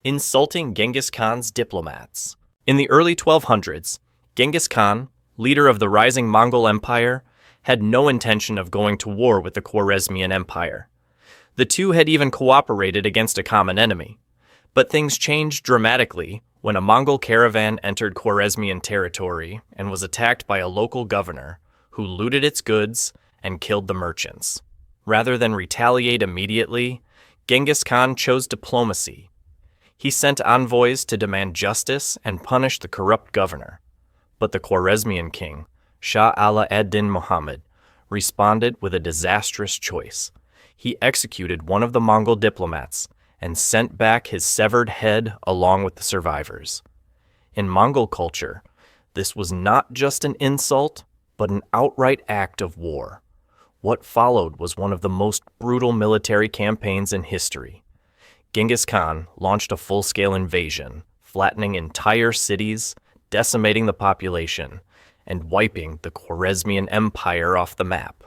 Insulting Genghis Khan's diplomats. In the early 1200s, Genghis Khan, leader of the rising Mongol Empire, had no intention of going to war with the Khwarezmian Empire. The two had even cooperated against a common enemy. But things changed dramatically when a Mongol caravan entered Khwarezmian territory and was attacked by a local governor, who looted its goods and killed the merchants. Rather than retaliate immediately, Genghis Khan chose diplomacy. He sent envoys to demand justice and punish the corrupt governor. But the Khwarezmian king, Shah Ala ad-Din Muhammad, responded with a disastrous choice. He executed one of the Mongol diplomats and sent back his severed head along with the survivors. In Mongol culture, this was not just an insult, but an outright act of war. What followed was one of the most brutal military campaigns in history. Genghis Khan launched a full-scale invasion, flattening entire cities, decimating the population, and wiping the Khwarezmian Empire off the map.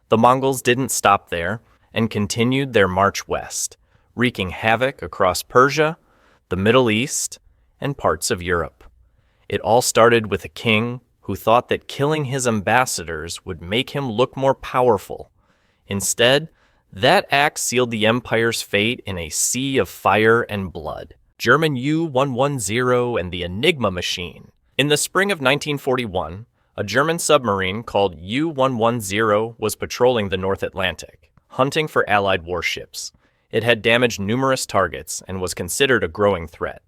The Mongols didn't stop there and continued their march west, wreaking havoc across Persia, the Middle East, and parts of Europe. It all started with a king who thought that killing his ambassadors would make him look more powerful. Instead, that act sealed the empire's fate in a sea of fire and blood. German U-110 and the Enigma machine. In the spring of 1941, a German submarine called U-110 was patrolling the North Atlantic, hunting for Allied warships. It had damaged numerous targets and was considered a growing threat.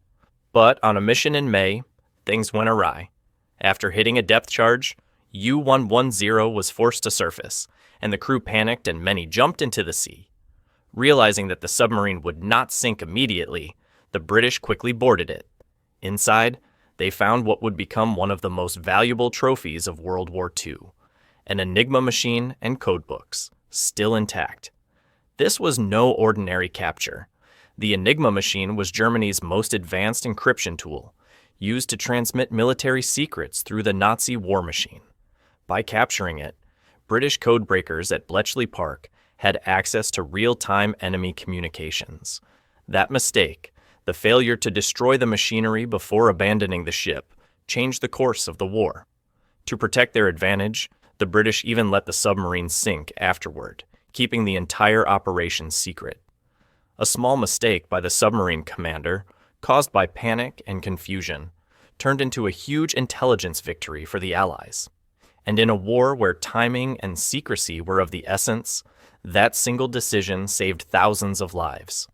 But on a mission in May, things went awry. After hitting a depth charge, U-110 was forced to surface, and the crew panicked and many jumped into the sea. Realizing that the submarine would not sink immediately, the British quickly boarded it. Inside, they found what would become one of the most valuable trophies of World War II, an Enigma machine and codebooks, still intact. This was no ordinary capture. The Enigma machine was Germany's most advanced encryption tool, used to transmit military secrets through the Nazi war machine. By capturing it, British codebreakers at Bletchley Park had access to real-time enemy communications. That mistake, the failure to destroy the machinery before abandoning the ship, changed the course of the war. To protect their advantage, the British even let the submarine sink afterward, keeping the entire operation secret. A small mistake by the submarine commander, caused by panic and confusion, turned into a huge intelligence victory for the Allies. And in a war where timing and secrecy were of the essence, that single decision saved thousands of lives.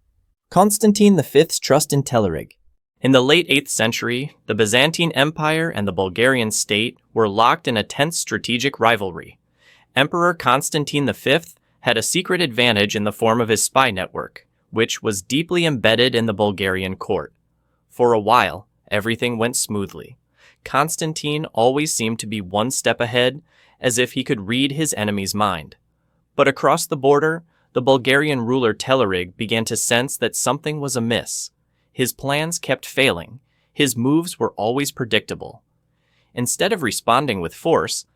Constantine V's trust in Telerig. In the late 8th century, the Byzantine Empire and the Bulgarian state were locked in a tense strategic rivalry. Emperor Constantine V had a secret advantage in the form of his spy network, which was deeply embedded in the Bulgarian court. For a while, everything went smoothly. Constantine always seemed to be one step ahead, as if he could read his enemy's mind. But across the border, the Bulgarian ruler Telerig began to sense that something was amiss. His plans kept failing. His moves were always predictable. Instead of responding with force,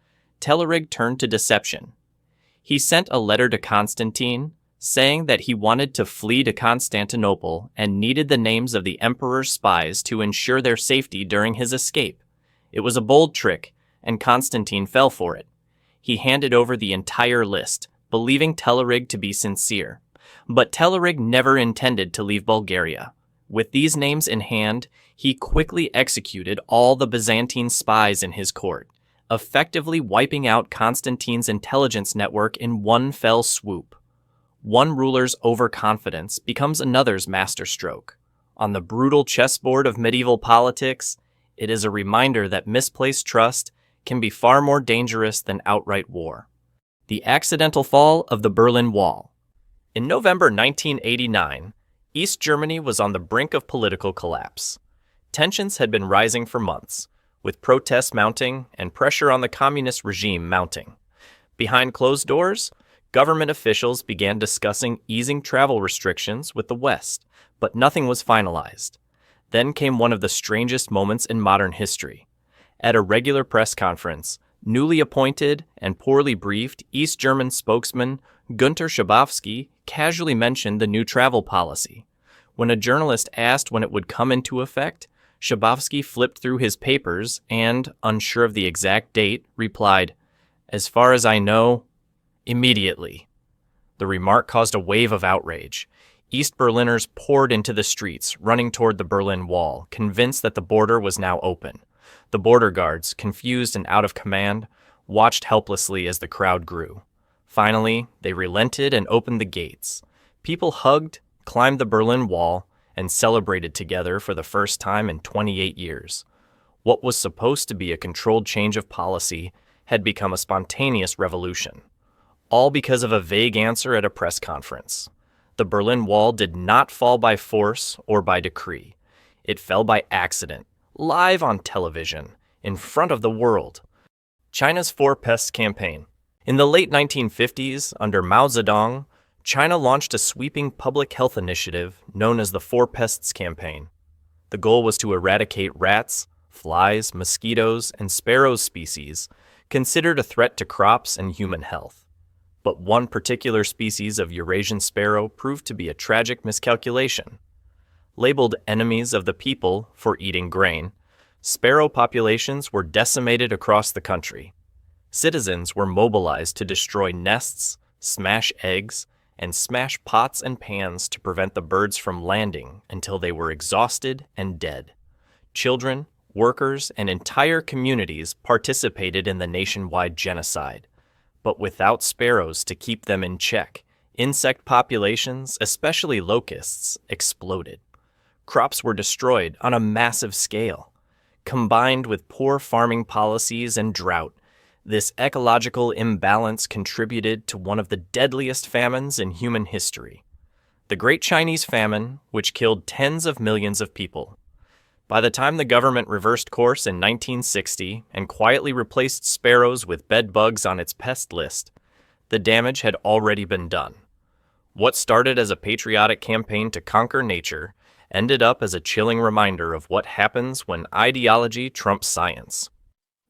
Telerig turned to deception. He sent a letter to Constantine, saying that he wanted to flee to Constantinople and needed the names of the emperor's spies to ensure their safety during his escape. It was a bold trick, and Constantine fell for it. He handed over the entire list, believing Telerig to be sincere. But Telerig never intended to leave Bulgaria. With these names in hand, he quickly executed all the Byzantine spies in his court, effectively wiping out Constantine's intelligence network in one fell swoop. One ruler's overconfidence becomes another's masterstroke. On the brutal chessboard of medieval politics, it is a reminder that misplaced trust can be far more dangerous than outright war. The accidental fall of the Berlin Wall. In November 1989, East Germany was on the brink of political collapse. Tensions had been rising for months, with protests mounting and pressure on the communist regime mounting. Behind closed doors, government officials began discussing easing travel restrictions with the West, but nothing was finalized. Then came one of the strangest moments in modern history. At a regular press conference, newly appointed and poorly briefed East German spokesman Günter Schabowski casually mentioned the new travel policy. When a journalist asked when it would come into effect, Schabowski flipped through his papers and, unsure of the exact date, replied, "As far as I know, immediately." The remark caused a wave of outrage. East Berliners poured into the streets, running toward the Berlin Wall, convinced that the border was now open. The border guards, confused and out of command, watched helplessly as the crowd grew. Finally, they relented and opened the gates. People hugged, climbed the Berlin Wall, and celebrated together for the first time in 28 years. What was supposed to be a controlled change of policy had become a spontaneous revolution, all because of a vague answer at a press conference. The Berlin Wall did not fall by force or by decree. It fell by accident, live on television, in front of the world. China's Four Pests Campaign. In the late 1950s, under Mao Zedong, China launched a sweeping public health initiative known as the Four Pests Campaign. The goal was to eradicate rats, flies, mosquitoes, and sparrows species considered a threat to crops and human health. But one particular species of Eurasian sparrow proved to be a tragic miscalculation. Labeled enemies of the people for eating grain, sparrow populations were decimated across the country. Citizens were mobilized to destroy nests, smash eggs, and smash pots and pans to prevent the birds from landing until they were exhausted and dead. Children, workers, and entire communities participated in the nationwide genocide. But without sparrows to keep them in check, insect populations, especially locusts, exploded. Crops were destroyed on a massive scale. Combined with poor farming policies and drought, this ecological imbalance contributed to one of the deadliest famines in human history, the Great Chinese Famine, which killed tens of millions of people. By the time the government reversed course in 1960 and quietly replaced sparrows with bed bugs on its pest list, the damage had already been done. What started as a patriotic campaign to conquer nature ended up as a chilling reminder of what happens when ideology trumps science.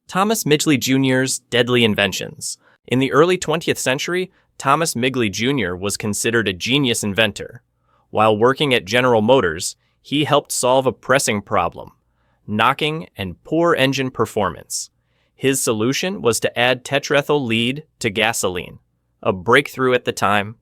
Thomas Midgley Jr.'s deadly inventions. In the early 20th century, Thomas Midgley Jr. was considered a genius inventor. While working at General Motors, he helped solve a pressing problem: knocking and poor engine performance. His solution was to add tetrethyl lead to gasoline, a breakthrough at the time,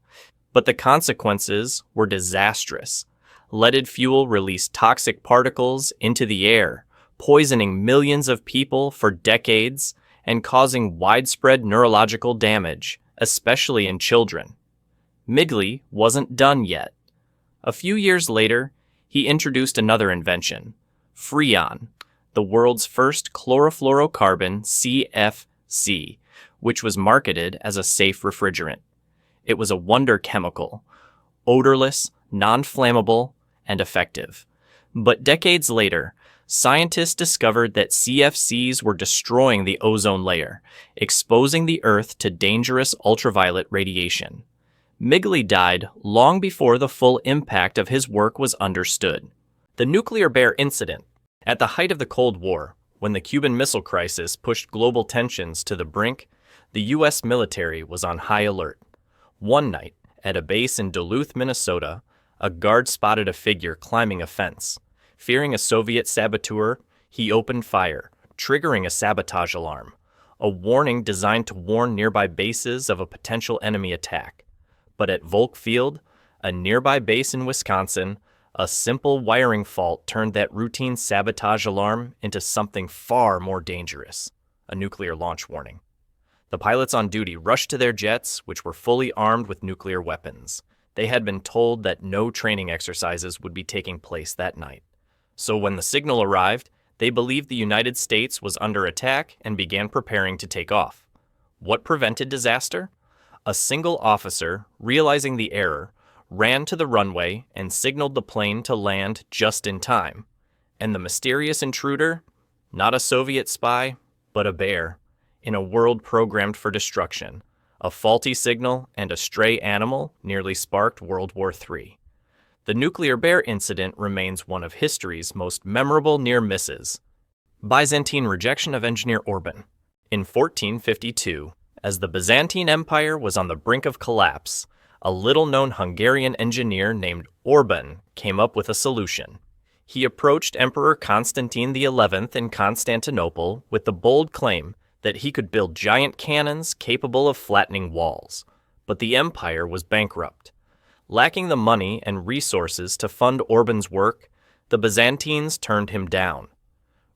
but the consequences were disastrous. Leaded fuel released toxic particles into the air, poisoning millions of people for decades and causing widespread neurological damage, especially in children. Midgley wasn't done yet. A few years later, he introduced another invention, Freon, the world's first chlorofluorocarbon CFC, which was marketed as a safe refrigerant. It was a wonder chemical, odorless, non-flammable, and effective. But decades later, scientists discovered that CFCs were destroying the ozone layer, exposing the Earth to dangerous ultraviolet radiation. Midgley died long before the full impact of his work was understood. The nuclear bear incident. At the height of the Cold War, when the Cuban Missile Crisis pushed global tensions to the brink, the U.S. military was on high alert. One night, at a base in Duluth, Minnesota, a guard spotted a figure climbing a fence. Fearing a Soviet saboteur, he opened fire, triggering a sabotage alarm, a warning designed to warn nearby bases of a potential enemy attack. But at Volk Field, a nearby base in Wisconsin, a simple wiring fault turned that routine sabotage alarm into something far more dangerous, a nuclear launch warning. The pilots on duty rushed to their jets, which were fully armed with nuclear weapons. They had been told that no training exercises would be taking place that night. So when the signal arrived, they believed the United States was under attack and began preparing to take off. What prevented disaster? A single officer, realizing the error, ran to the runway and signaled the plane to land just in time. And the mysterious intruder? Not a Soviet spy, but a bear, in a world programmed for destruction. A faulty signal and a stray animal nearly sparked World War III. The nuclear bear incident remains one of history's most memorable near misses. Byzantine rejection of engineer Orban. In 1452, as the Byzantine Empire was on the brink of collapse, a little-known Hungarian engineer named Orban came up with a solution. He approached Emperor Constantine XI in Constantinople with the bold claim that he could build giant cannons capable of flattening walls. But the empire was bankrupt. Lacking the money and resources to fund Orban's work, the Byzantines turned him down.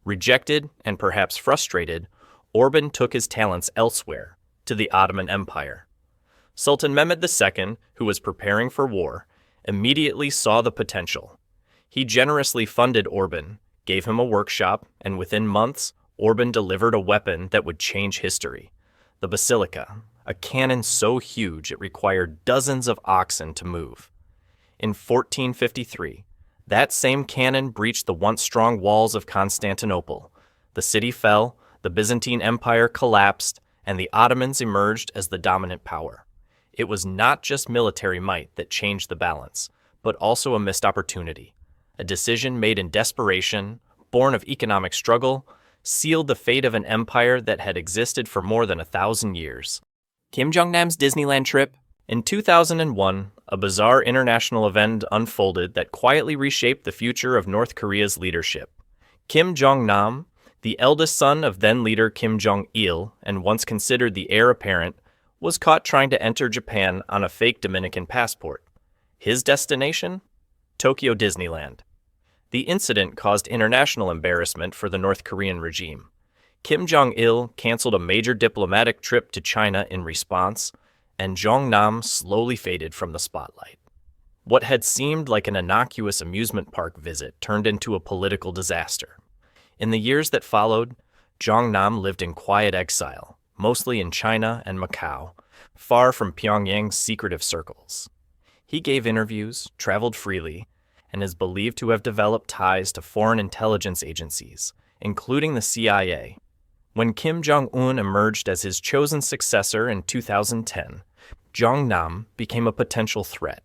Rejected and perhaps frustrated, Orban took his talents elsewhere, to the Ottoman Empire. Sultan Mehmed II, who was preparing for war, immediately saw the potential. He generously funded Orban, gave him a workshop, and within months, Orban delivered a weapon that would change history: the basilica, a cannon so huge it required dozens of oxen to move. In 1453, that same cannon breached the once strong walls of Constantinople. The city fell, the Byzantine Empire collapsed, and the Ottomans emerged as the dominant power. It was not just military might that changed the balance, but also a missed opportunity. A decision made in desperation, born of economic struggle, sealed the fate of an empire that had existed for more than 1,000 years. Kim Jong-nam's Disneyland trip? In 2001, a bizarre international event unfolded that quietly reshaped the future of North Korea's leadership. Kim Jong-nam, the eldest son of then-leader Kim Jong-il and once considered the heir apparent, was caught trying to enter Japan on a fake Dominican passport. His destination? Tokyo Disneyland. The incident caused international embarrassment for the North Korean regime. Kim Jong-il canceled a major diplomatic trip to China in response, and Jong-nam slowly faded from the spotlight. What had seemed like an innocuous amusement park visit turned into a political disaster. In the years that followed, Jong-nam lived in quiet exile, mostly in China and Macau, far from Pyongyang's secretive circles. He gave interviews, traveled freely, and is believed to have developed ties to foreign intelligence agencies, including the CIA. When Kim Jong-un emerged as his chosen successor in 2010, Jong-nam became a potential threat.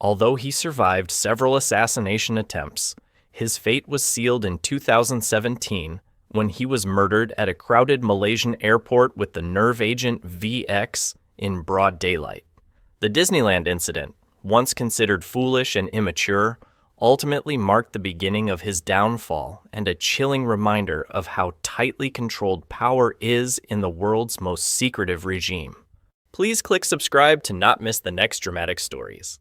Although he survived several assassination attempts, his fate was sealed in 2017 when he was murdered at a crowded Malaysian airport with the nerve agent VX in broad daylight. The Disneyland incident, once considered foolish and immature, ultimately marked the beginning of his downfall and a chilling reminder of how tightly controlled power is in the world's most secretive regime. Please click subscribe to not miss the next dramatic stories.